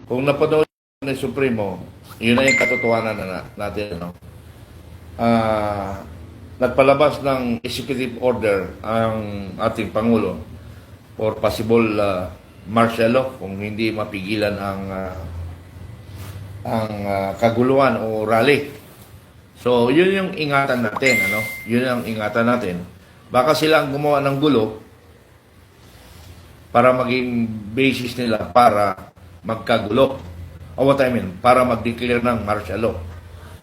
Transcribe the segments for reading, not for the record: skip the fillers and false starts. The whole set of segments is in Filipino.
Kung napanood ng Supremo, yun na yung katotohanan natin. No? Nagpalabas ng executive order ang ating Pangulo for possible martial law kung hindi mapigilan ang kaguluhan o rally. So, yun yung ingatan natin, ano? Yun ang ingatan natin. Baka sila ang gumawa ng gulo para maging basis nila para magkagulo. O what I mean, para mag-declare ng martial law.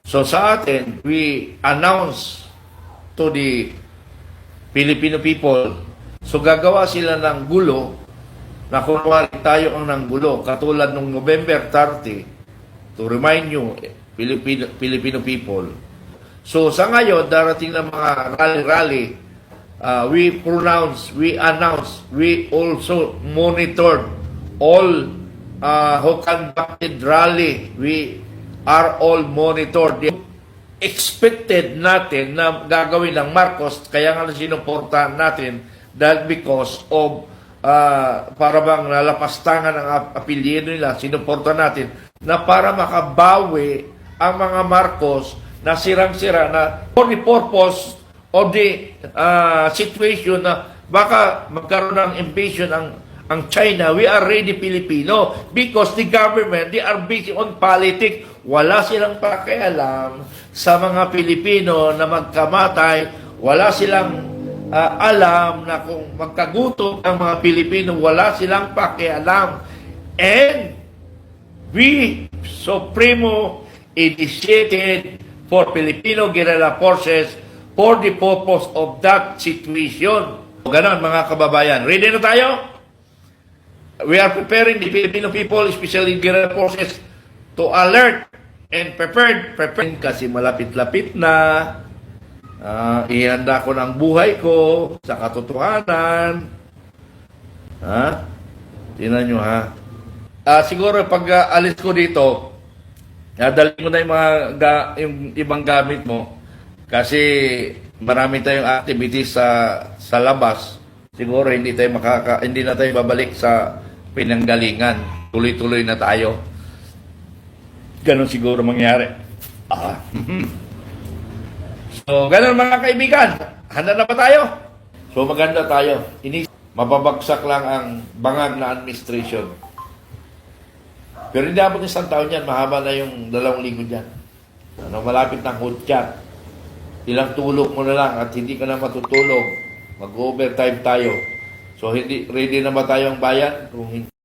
So, sa atin, we announce to the Filipino people, so gagawa sila ng gulo na kunwari tayo ang nanggulo, katulad nung November 30, to remind you, Filipino people. So sa ngayon, darating na mga rally-rally, we announce, we also monitored all who conducted rally. We are all monitored. Expected natin na gagawin ng Marcos, kaya nga sinuportahan natin dahil because of para bang nalapastangan ang apelyido nila, sinuportahan natin na para makabawi ang mga Marcos na sirang-sira na for the purpose of the situation na baka magkaroon ng invasion ang China. We are ready Filipino because the government, they are busy on politics. Wala silang pakialam sa mga Pilipino na magkamatay. Wala silang alam na kung magkagutom ang mga Pilipino. Wala silang pakialam. And we, Supremo, initiated for Filipino guerrilla forces for the purpose of that situation. Ganon mga kababayan. Ready na tayo? We are preparing the Filipino people, especially guerrilla forces, to alert and prepared kasi malapit-lapit na. Ihanda ko ng buhay ko sa katotohanan. Tingnan nyo ha. Siguro pag alis ko dito, dalhin mo na yung ibang gamit mo kasi marami tayong activities sa labas. Siguro hindi na tayo babalik sa pinanggalingan. Tuloy-tuloy na tayo. Ganon siguro mangyari. So, ganon mga kaibigan. Handa na ba tayo? So, maganda tayo. Mababagsak lang ang bangag na administration. Pero hindi abot isang taon yan. Mahaba na yung 2 linggo dyan. Malapit ng hudyan. Ilang tulog mo na lang at hindi ka na matutulog. Mag-overtime tayo. So, ready na ba tayo ang bayan? Kung